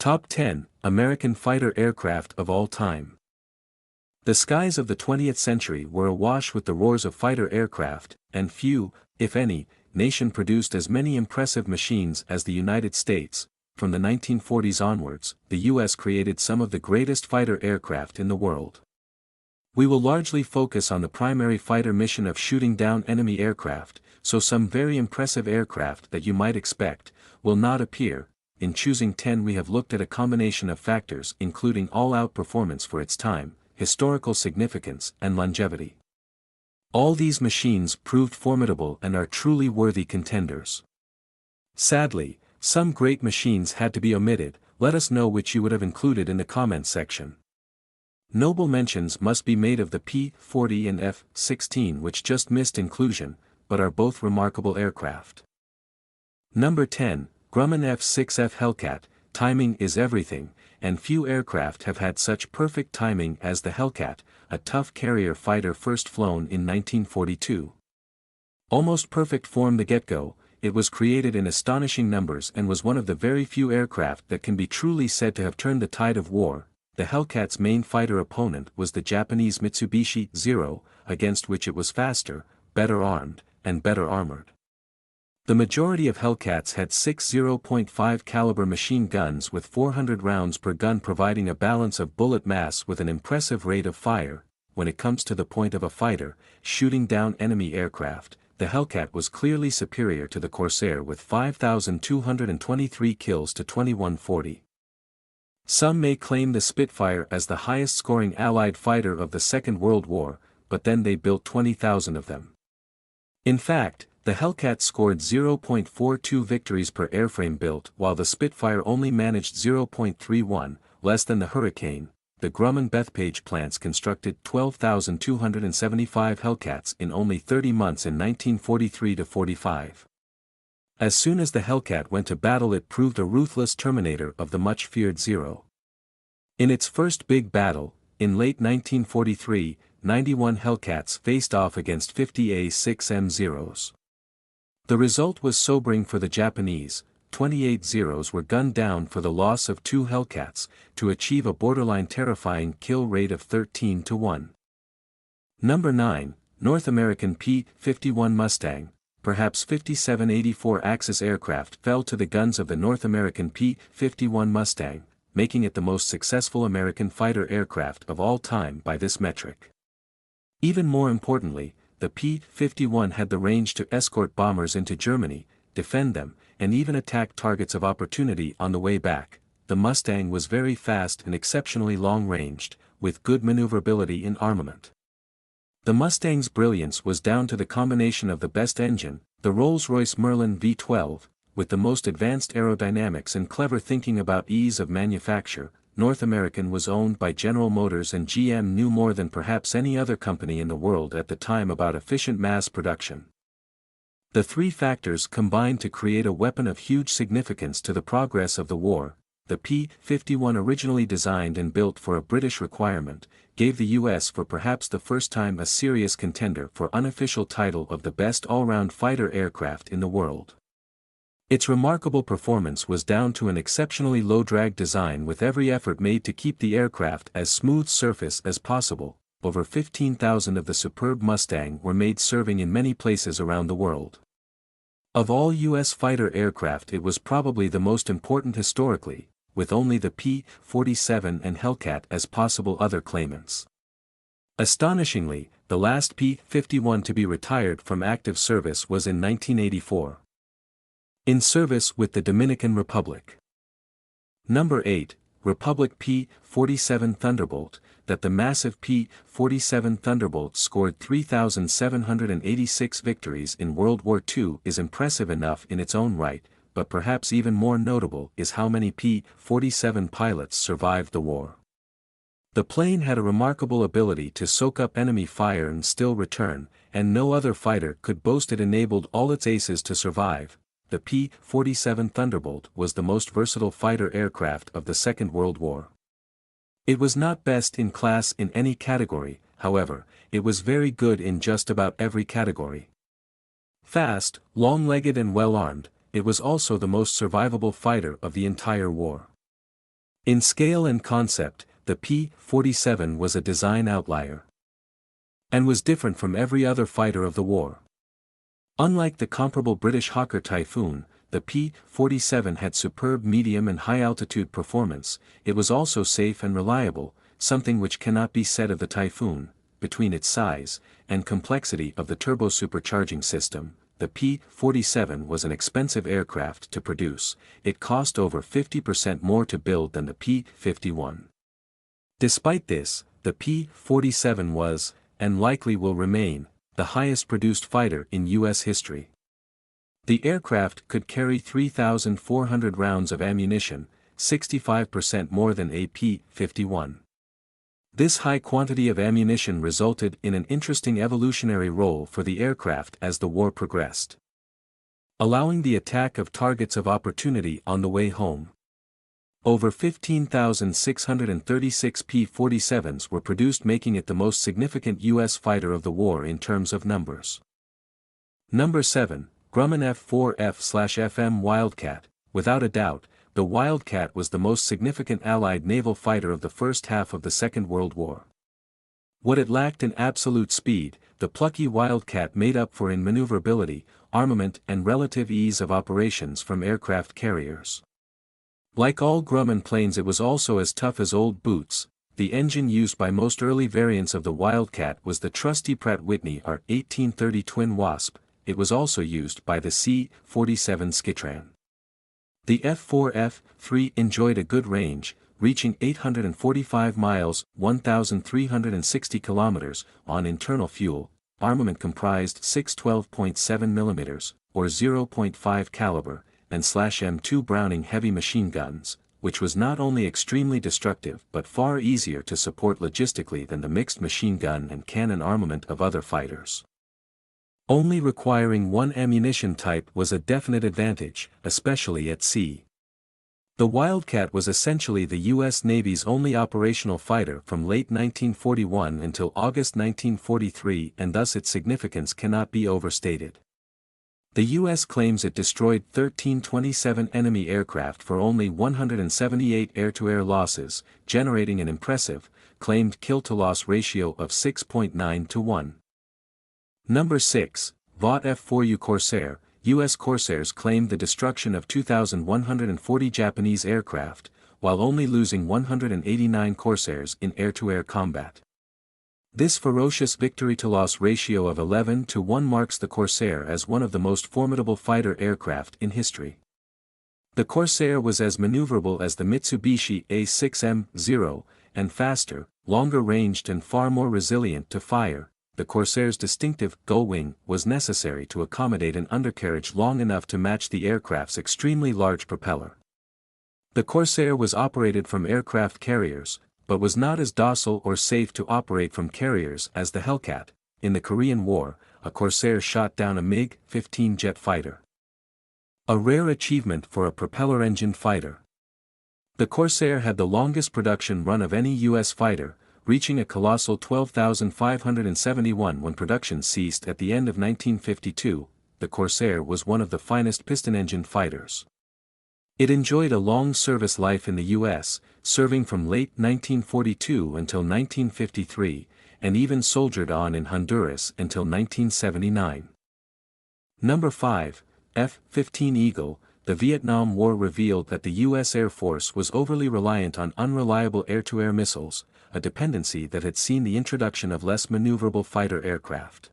Top 10 American Fighter Aircraft of All Time. The skies of the 20th century were awash with the roars of fighter aircraft, and few, if any, nation produced as many impressive machines as the United States. From the 1940s onwards, the U.S. created some of the greatest fighter aircraft in the world. We will largely focus on the primary fighter mission of shooting down enemy aircraft, so some very impressive aircraft that you might expect will not appear. In choosing 10 we have looked at a combination of factors including all-out performance for its time, historical significance and longevity. All these machines proved formidable and are truly worthy contenders. Sadly, some great machines had to be omitted. Let us know which you would have included in the comments section. Notable mentions must be made of the P-40 and F-16 which just missed inclusion, but are both remarkable aircraft. Number 10. Grumman F-6F Hellcat. Timing is everything, and few aircraft have had such perfect timing as the Hellcat, a tough carrier fighter first flown in 1942. Almost perfect from the get-go, it was created in astonishing numbers and was one of the very few aircraft that can be truly said to have turned the tide of war. The Hellcat's main fighter opponent was the Japanese Mitsubishi Zero, against which it was faster, better armed, and better armored. The majority of Hellcats had 6 0.5 caliber machine guns with 400 rounds per gun, providing a balance of bullet mass with an impressive rate of fire. When it comes to the point of a fighter shooting down enemy aircraft, the Hellcat was clearly superior to the Corsair with 5,223 kills to 2,140. Some may claim the Spitfire as the highest-scoring Allied fighter of the Second World War, but then they built 20,000 of them. In fact, the Hellcat scored 0.42 victories per airframe built, while the Spitfire only managed 0.31, less than the Hurricane. The Grumman-Bethpage plants constructed 12,275 Hellcats in only 30 months in 1943–45. As soon as the Hellcat went to battle, it proved a ruthless terminator of the much-feared Zero. In its first big battle, in late 1943, 91 Hellcats faced off against 50 A-6M Zeros. The result was sobering for the Japanese. 28 Zeros were gunned down for the loss of 2 Hellcats, to achieve a borderline terrifying kill rate of 13-1. Number 9. North American P-51 Mustang. Perhaps 5784 Axis aircraft fell to the guns of the North American P-51 Mustang, making it the most successful American fighter aircraft of all time by this metric. Even more importantly, the P-51 had the range to escort bombers into Germany, defend them, and even attack targets of opportunity on the way back. The Mustang was very fast and exceptionally long-ranged, with good maneuverability in armament. The Mustang's brilliance was down to the combination of the best engine, the Rolls-Royce Merlin V12, with the most advanced aerodynamics and clever thinking about ease of manufacture. North American was owned by General Motors, and GM knew more than perhaps any other company in the world at the time about efficient mass production. The three factors combined to create a weapon of huge significance to the progress of the war. The P-51, originally designed and built for a British requirement, gave the US for perhaps the first time a serious contender for unofficial title of the best all-round fighter aircraft in the world. Its remarkable performance was down to an exceptionally low-drag design, with every effort made to keep the aircraft as smooth surface as possible. Over 15,000 of the superb Mustang were made, serving in many places around the world. Of all U.S. fighter aircraft, it was probably the most important historically, with only the P-47 and Hellcat as possible other claimants. Astonishingly, the last P-51 to be retired from active service was in 1984. In service with the Dominican Republic. Number 8. Republic P-47 Thunderbolt. That the massive P-47 Thunderbolt scored 3,786 victories in World War II is impressive enough in its own right, but perhaps even more notable is how many P-47 pilots survived the war. The plane had a remarkable ability to soak up enemy fire and still return, and no other fighter could boast. It enabled all its aces to survive. The P-47 Thunderbolt was the most versatile fighter aircraft of the Second World War. It was not best in class in any category, however, it was very good in just about every category. Fast, long-legged and well-armed, it was also the most survivable fighter of the entire war. In scale and concept, the P-47 was a design outlier and was different from every other fighter of the war. Unlike the comparable British Hawker Typhoon, the P-47 had superb medium and high-altitude performance. It was also safe and reliable, something which cannot be said of the Typhoon. Between its size and complexity of the turbo-supercharging system, the P-47 was an expensive aircraft to produce. It cost over 50% more to build than the P-51. Despite this, the P-47 was, and likely will remain, the highest produced fighter in U.S. history. The aircraft could carry 3,400 rounds of ammunition, 65% more than a P-51. This high quantity of ammunition resulted in an interesting evolutionary role for the aircraft as the war progressed, allowing the attack of targets of opportunity on the way home. Over 15,636 P-47s were produced, making it the most significant U.S. fighter of the war in terms of numbers. Number 7. Grumman F-4F/FM Wildcat. Without a doubt, the Wildcat was the most significant Allied naval fighter of the first half of the Second World War. What it lacked in absolute speed, the plucky Wildcat made up for in maneuverability, armament and relative ease of operations from aircraft carriers. Like all Grumman planes, it was also as tough as old boots. The engine used by most early variants of the Wildcat was the trusty Pratt Whitney R-1830 Twin Wasp. It was also used by the C-47 Skytran. The F-4F-3 enjoyed a good range, reaching 845 miles, 1,360 kilometers, on internal fuel. Armament comprised 6 12.7 mm, or 0.5 caliber, and /M2 Browning heavy machine guns, which was not only extremely destructive but far easier to support logistically than the mixed machine gun and cannon armament of other fighters. Only requiring one ammunition type was a definite advantage, especially at sea. The Wildcat was essentially the U.S. Navy's only operational fighter from late 1941 until August 1943, and thus its significance cannot be overstated. The U.S. claims it destroyed 1327 enemy aircraft for only 178 air-to-air losses, generating an impressive, claimed kill-to-loss ratio of 6.9 to 1. Number 6. Vought F-4U Corsair. U.S. Corsairs claimed the destruction of 2,140 Japanese aircraft, while only losing 189 Corsairs in air-to-air combat. This ferocious victory-to-loss ratio of 11 to 1 marks the Corsair as one of the most formidable fighter aircraft in history. The Corsair was as maneuverable as the Mitsubishi A6M0, and faster, longer-ranged and far more resilient to fire. The Corsair's distinctive gull wing was necessary to accommodate an undercarriage long enough to match the aircraft's extremely large propeller. The Corsair was operated from aircraft carriers, but was not as docile or safe to operate from carriers as the Hellcat. In the Korean War, a Corsair shot down a MiG-15 jet fighter, a rare achievement for a propeller-engined fighter. The Corsair had the longest production run of any U.S. fighter, reaching a colossal 12,571 when production ceased at the end of 1952. The Corsair was one of the finest piston-engine fighters. It enjoyed a long service life in the U.S., serving from late 1942 until 1953, and even soldiered on in Honduras until 1979. Number 5. F-15 Eagle. The Vietnam War revealed that the U.S. Air Force was overly reliant on unreliable air-to-air missiles, a dependency that had seen the introduction of less maneuverable fighter aircraft.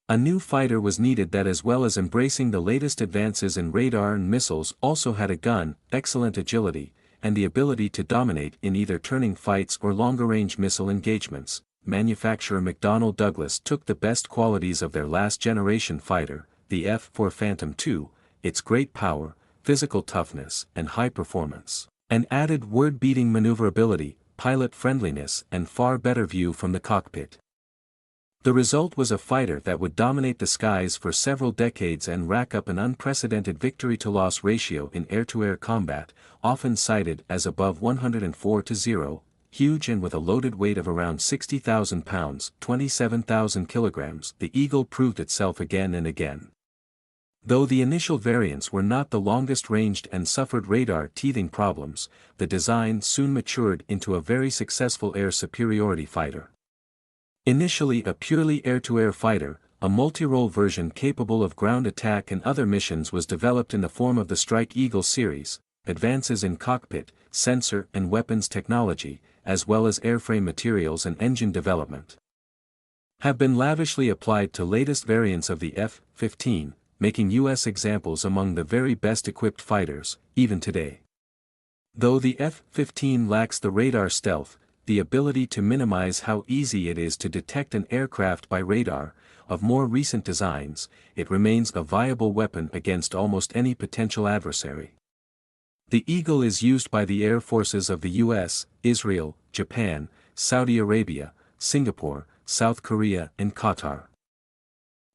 A new fighter was needed that, as well as embracing the latest advances in radar and missiles, also had a gun, excellent agility, and the ability to dominate in either turning fights or longer-range missile engagements. Manufacturer McDonnell Douglas took the best qualities of their last-generation fighter, the F-4 Phantom II, its great power, physical toughness and high performance, and added word-beating maneuverability, pilot friendliness and far better view from the cockpit. The result was a fighter that would dominate the skies for several decades and rack up an unprecedented victory-to-loss ratio in air-to-air combat, often cited as above 104 to 0, huge and with a loaded weight of around 60,000 pounds, 27,000 kilograms. The Eagle proved itself again and again. Though the initial variants were not the longest ranged and suffered radar teething problems, the design soon matured into a very successful air superiority fighter. Initially a purely air-to-air fighter, a multi-role version capable of ground attack and other missions was developed in the form of the Strike Eagle series. Advances in cockpit, sensor and weapons technology, as well as airframe materials and engine development, have been lavishly applied to latest variants of the F-15, making U.S. examples among the very best equipped fighters, even today. Though the F-15 lacks the radar stealth, the ability to minimize how easy it is to detect an aircraft by radar, of more recent designs, it remains a viable weapon against almost any potential adversary. The Eagle is used by the air forces of the US, Israel, Japan, Saudi Arabia, Singapore, South Korea and Qatar.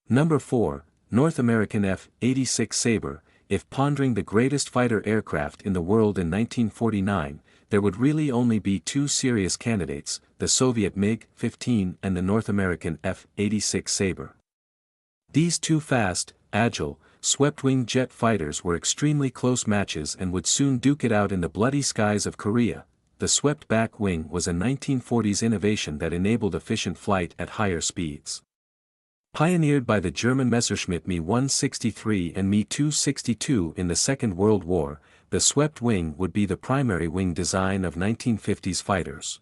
Number 4, North American F-86 Sabre. If pondering the greatest fighter aircraft in the world in 1949, there would really only be two serious candidates, the Soviet MiG-15 and the North American F-86 Sabre. These two fast, agile, swept-wing jet fighters were extremely close matches and would soon duke it out in the bloody skies of Korea. The swept-back wing was a 1940s innovation that enabled efficient flight at higher speeds. Pioneered by the German Messerschmitt Me-163 and Me-262 in the Second World War, the swept wing would be the primary wing design of 1950s fighters.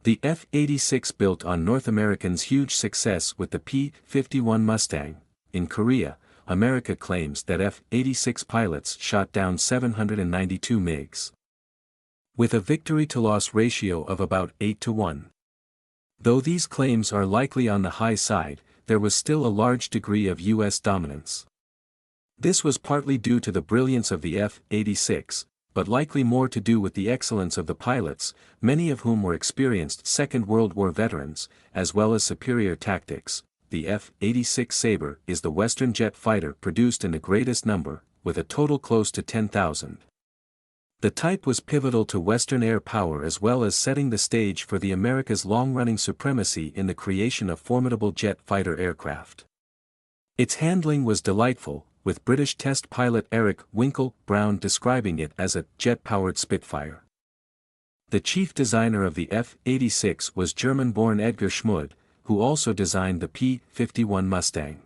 The F-86 built on North Americans' huge success with the P-51 Mustang. In Korea, America claims that F-86 pilots shot down 792 MiGs, with a victory-to-loss ratio of about 8-1. Though these claims are likely on the high side, there was still a large degree of U.S. dominance. This was partly due to the brilliance of the F-86, but likely more to do with the excellence of the pilots, many of whom were experienced Second World War veterans, as well as superior tactics. The F-86 Sabre is the Western jet fighter produced in the greatest number, with a total close to 10,000. The type was pivotal to Western air power as well as setting the stage for the America's long-running supremacy in the creation of formidable jet fighter aircraft. Its handling was delightful, with British test pilot Eric Winkle Brown describing it as a jet-powered Spitfire. The chief designer of the F-86 was German-born Edgar Schmud, who also designed the P-51 Mustang.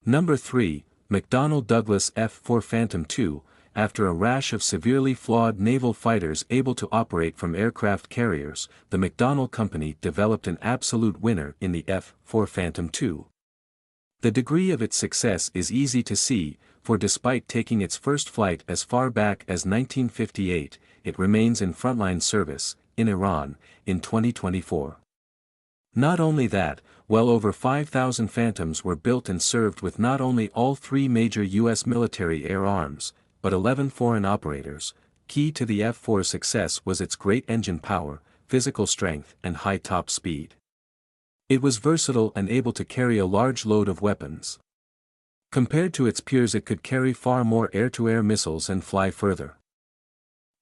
Number 3, McDonnell Douglas F-4 Phantom II. After a rash of severely flawed naval fighters able to operate from aircraft carriers, the McDonnell Company developed an absolute winner in the F-4 Phantom II. The degree of its success is easy to see, for despite taking its first flight as far back as 1958, it remains in frontline service, in Iran, in 2024. Not only that, well over 5,000 Phantoms were built and served with not only all three major U.S. military air arms, but 11 foreign operators. Key to the F-4's success was its great engine power, physical strength and high top speed. It was versatile and able to carry a large load of weapons. Compared to its peers, it could carry far more air-to-air missiles and fly further.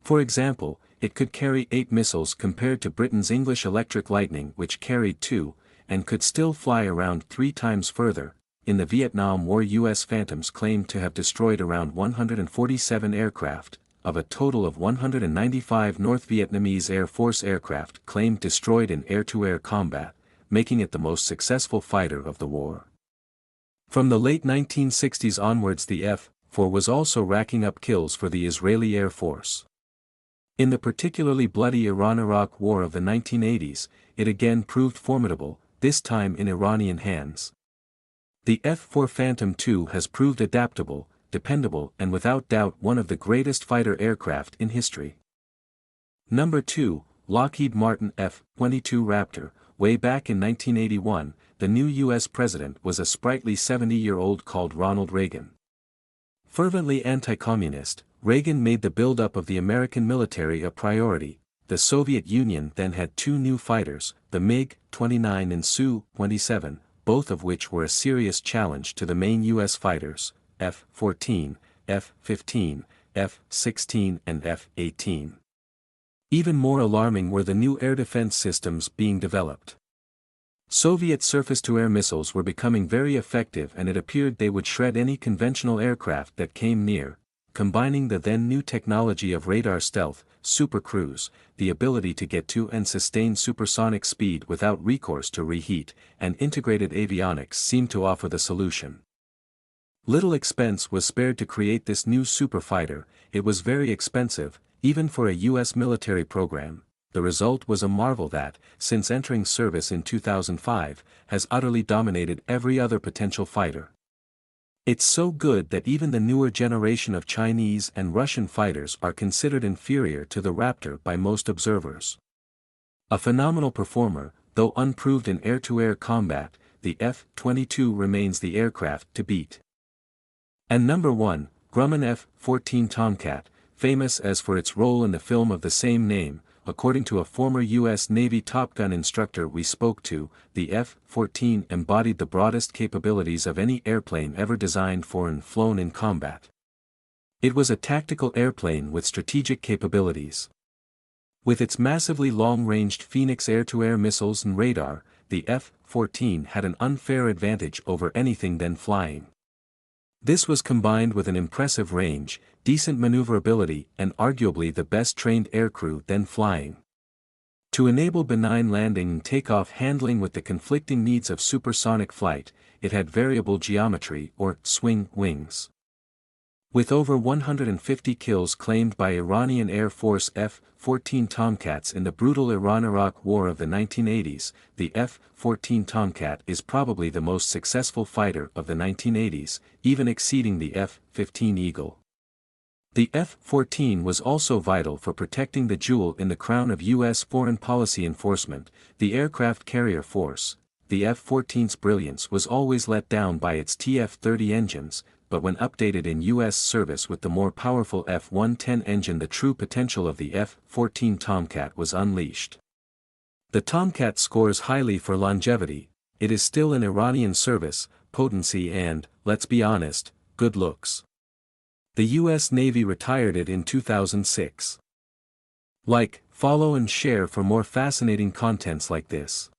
For example, it could carry 8 missiles compared to Britain's English Electric Lightning, which carried 2, and could still fly around 3 times further. In the Vietnam War, U.S. Phantoms claimed to have destroyed around 147 aircraft, of a total of 195 North Vietnamese Air Force aircraft claimed destroyed in air-to-air combat, making it the most successful fighter of the war. From the late 1960s onwards, the F-4 was also racking up kills for the Israeli Air Force. In the particularly bloody Iran-Iraq War of the 1980s, it again proved formidable, this time in Iranian hands. The F-4 Phantom II has proved adaptable, dependable and without doubt one of the greatest fighter aircraft in history. Number 2, Lockheed Martin F-22 Raptor. Way back in 1981, the new U.S. president was a sprightly 70-year-old called Ronald Reagan. Fervently anti-communist, Reagan made the buildup of the American military a priority. The Soviet Union then had 2 new fighters, the MiG-29 and Su-27, both of which were a serious challenge to the main U.S. fighters, F-14, F-15, F-16 and F-18. Even more alarming were the new air defense systems being developed. Soviet surface-to-air missiles were becoming very effective, and it appeared they would shred any conventional aircraft that came near, combining the then new technology of radar stealth, supercruise, the ability to get to and sustain supersonic speed without recourse to reheat, and integrated avionics seemed to offer the solution. Little expense was spared to create this new superfighter. It was very expensive, even for a U.S. military program. The result was a marvel that, since entering service in 2005, has utterly dominated every other potential fighter. It's so good that even the newer generation of Chinese and Russian fighters are considered inferior to the Raptor by most observers. A phenomenal performer, though unproved in air-to-air combat, the F-22 remains the aircraft to beat. And number 1, Grumman F-14 Tomcat, famous as for its role in the film of the same name. According to a former U.S. Navy Top Gun instructor we spoke to, the F-14 embodied the broadest capabilities of any airplane ever designed for and flown in combat. It was a tactical airplane with strategic capabilities. With its massively long-ranged Phoenix air-to-air missiles and radar, the F-14 had an unfair advantage over anything then flying. This was combined with an impressive range, decent maneuverability, and arguably the best-trained aircrew then flying. To enable benign landing and takeoff handling with the conflicting needs of supersonic flight, it had variable geometry or swing wings. With over 150 kills claimed by Iranian Air Force F-14 Tomcats in the brutal Iran-Iraq War of the 1980s, the F-14 Tomcat is probably the most successful fighter of the 1980s, even exceeding the F-15 Eagle. The F-14 was also vital for protecting the jewel in the crown of U.S. foreign policy enforcement, the aircraft carrier force. The F-14's brilliance was always let down by its TF-30 engines, but when updated in U.S. service with the more powerful F-110 engine, the true potential of the F-14 Tomcat was unleashed. The Tomcat scores highly for longevity. It is still in Iranian service, potency and, let's be honest, good looks. The U.S. Navy retired it in 2006. Like, follow and share for more fascinating contents like this.